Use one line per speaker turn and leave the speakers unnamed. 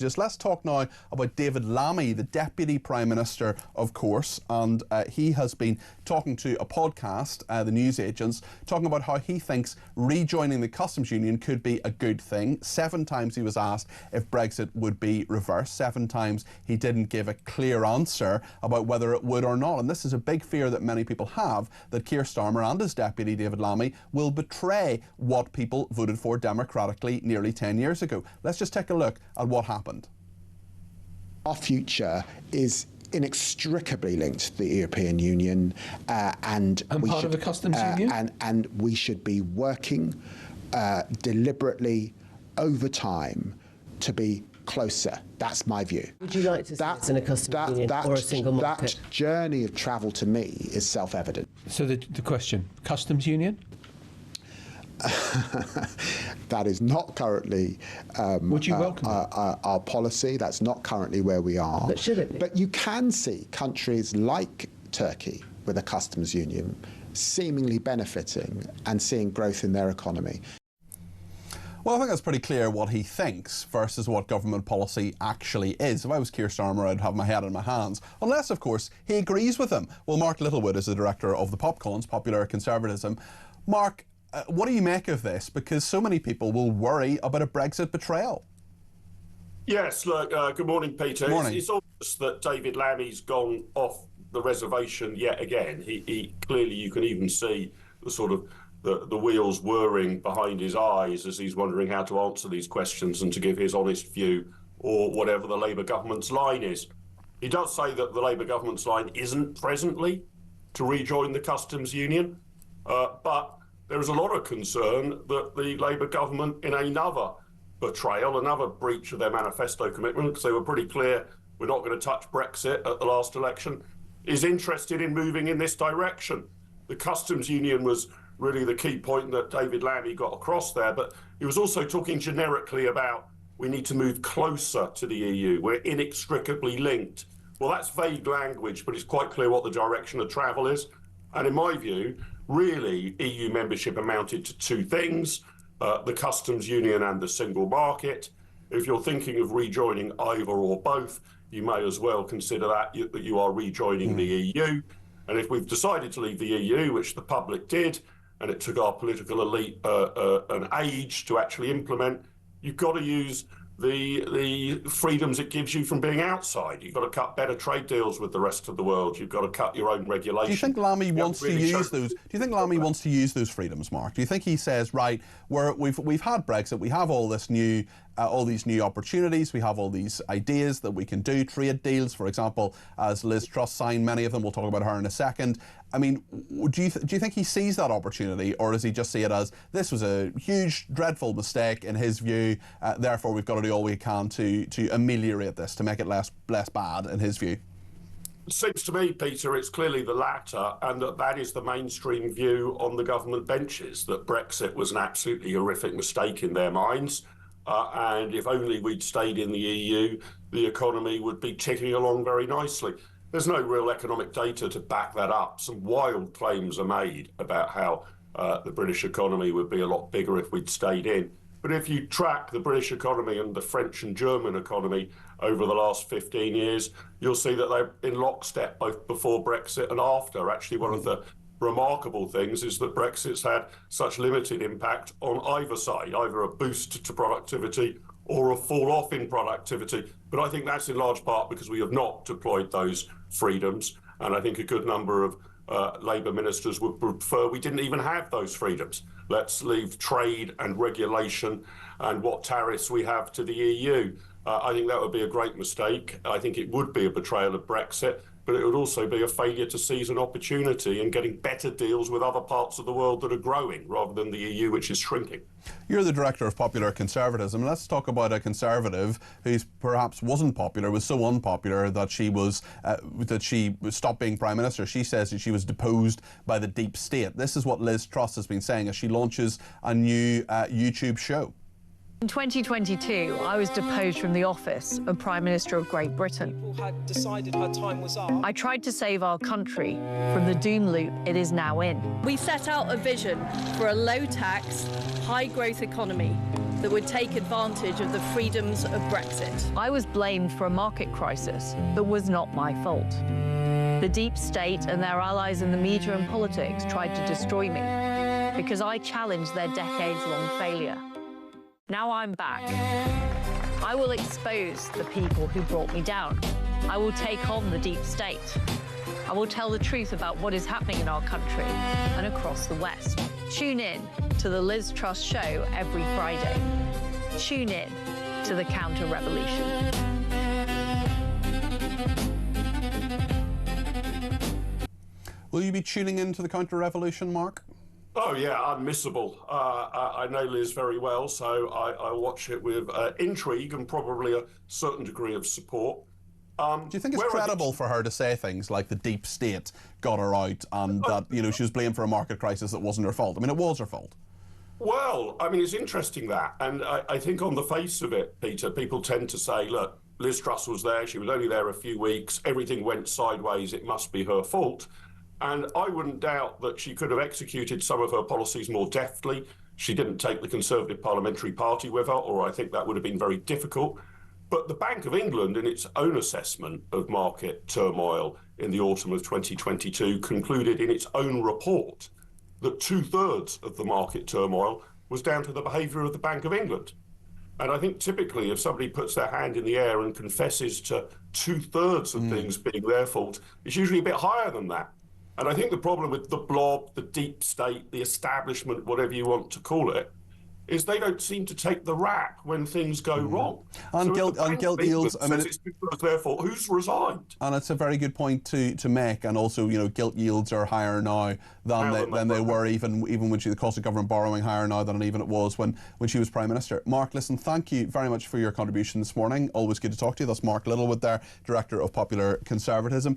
Just let's talk now about David Lammy, the Deputy Prime Minister, of course, and he has been talking to a podcast, the News Agents, talking about how he thinks rejoining the customs union could be a good thing. 7 times he was asked if Brexit would be reversed. 7 times he didn't give a clear answer about whether it would or not. And this is a big fear that many people have, that Keir Starmer and his deputy, David Lammy, will betray what people voted for democratically nearly 10 years ago. Let's just take a look at what happened.
Our future is inextricably linked to the European Union, and we
part
should,
of the customs union.
And we should be working deliberately over time to be closer. That's my view.
Would you like to see us in a customs union or a single market?
That journey of travel to me is self-evident.
So the question, customs union?
That is not currently
Would you welcome
our policy. That's not currently where we are.
But should it be?
But you can see countries like Turkey with a customs union seemingly benefiting and seeing growth in their economy.
Well, I think that's pretty clear what he thinks versus what government policy actually is. If I was Keir Starmer, I'd have my head in my hands. Unless, of course, he agrees with him. Well, Mark Littlewood is the director of the Popcorns, Popular Conservatism. Mark, what do you make of this? Because so many people will worry about a Brexit betrayal.
Yes, look, good morning, Peter.
Morning.
It's obvious that David Lammy's gone off the reservation yet again. He clearly, you can even see the sort of the wheels whirring behind his eyes as he's wondering how to answer these questions and to give his honest view, or whatever the Labour government's line is. He does say that the Labour government's line isn't presently to rejoin the customs union, but there is a lot of concern that the Labour government, in another betrayal, another breach of their manifesto commitment, because they were pretty clear we're not going to touch Brexit at the last election, is interested in moving in this direction. The customs union was really the key point that David Lammy got across there, but he was also talking generically about we need to move closer to the EU. We're inextricably linked. Well, that's vague language, but it's quite clear what the direction of travel is. And in my view, really, EU membership amounted to 2 things, the customs union and the single market. If you're thinking of rejoining either or both, you may as well consider that you are rejoining the EU. And if we've decided to leave the EU, which the public did, and it took our political elite an age to actually implement, you've got to use the freedoms it gives you from being outside. You've got to cut better trade deals with the rest of the world. You've got to cut your own regulation.
Do you think Lammy wants to use those? Do you think Lammy wants to use those freedoms, Mark? Do you think he says, right, we've had Brexit, we have all this new, all these new opportunities, we have all these ideas that we can do, trade deals, for example, as Liz Truss signed many of them. We'll talk about her in a second. I mean, do you think he sees that opportunity, or does he just see it as this was a huge, dreadful mistake in his view, therefore we've got to do all we can to ameliorate this, to make it less bad in his view?
It seems to me, Peter, it's clearly the latter, and that is the mainstream view on the government benches, that Brexit was an absolutely horrific mistake in their minds. And if only we'd stayed in the EU, the economy would be ticking along very nicely. There's no real economic data to back that up. Some wild claims are made about how the British economy would be a lot bigger if we'd stayed in. But if you track the British economy and the French and German economy over the last 15 years, you'll see that they're in lockstep both before Brexit and after. Actually, one of the remarkable things is that Brexit's had such limited impact on either side, either a boost to productivity or a fall off in productivity. But I think that's in large part because we have not deployed those freedoms. And I think a good number of Labour ministers would prefer we didn't even have those freedoms. Let's leave trade and regulation and what tariffs we have to the EU. I think that would be a great mistake. I think it would be a betrayal of Brexit, but it would also be a failure to seize an opportunity in getting better deals with other parts of the world that are growing rather than the EU, which is shrinking.
You're the director of Popular Conservatism. Let's talk about a Conservative who perhaps wasn't popular, was so unpopular that she stopped being Prime Minister. She says that she was deposed by the deep state. This is what Liz Truss has been saying as she launches a new YouTube show.
In 2022, I was deposed from the office of Prime Minister of Great Britain.
People had decided her time was up.
I tried to save our country from the doom loop it is now in.
We set out a vision for a low-tax, high-growth economy that would take advantage of the freedoms of Brexit.
I was blamed for a market crisis that was not my fault. The deep state and their allies in the media and politics tried to destroy me because I challenged their decades-long failure. Now I'm back. I will expose the people who brought me down. I will take on the deep state. I will tell the truth about what is happening in our country and across the West. Tune in to the Liz Truss Show every Friday. Tune in to the counter-revolution.
Will you be tuning into the counter-revolution, Mark?
Oh yeah, unmissable. I know Liz very well, so I watch it with intrigue and probably a certain degree of support.
Do you think it's credible for her to say things like the deep state got her out and that, you know, she was blamed for a market crisis that wasn't her fault? I mean, it was her fault.
Well, I mean, it's interesting that. And I think on the face of it, Peter, people tend to say, look, Liz Truss was there. She was only there a few weeks. Everything went sideways. It must be her fault. And I wouldn't doubt that she could have executed some of her policies more deftly. She didn't take the Conservative Parliamentary Party with her, or I think that would have been very difficult. But the Bank of England, in its own assessment of market turmoil in the autumn of 2022, concluded in its own report that 2/3 of the market turmoil was down to the behaviour of the Bank of England. And I think typically if somebody puts their hand in the air and confesses to 2/3 of things being their fault, it's usually a bit higher than that. And I think the problem with the blob, the deep state, the establishment, whatever you want to call it, is they don't seem to take the rap when things go wrong.
And
so
guilt yields, I mean,
it's their fault. Who's resigned?
And it's a very good point to make. And also, you know, guilt yields are higher now than they were even when the cost of government borrowing higher now than even it was when she was Prime Minister. Mark, listen, thank you very much for your contribution this morning. Always good to talk to you. That's Mark Littlewood there, Director of Popular Conservatism.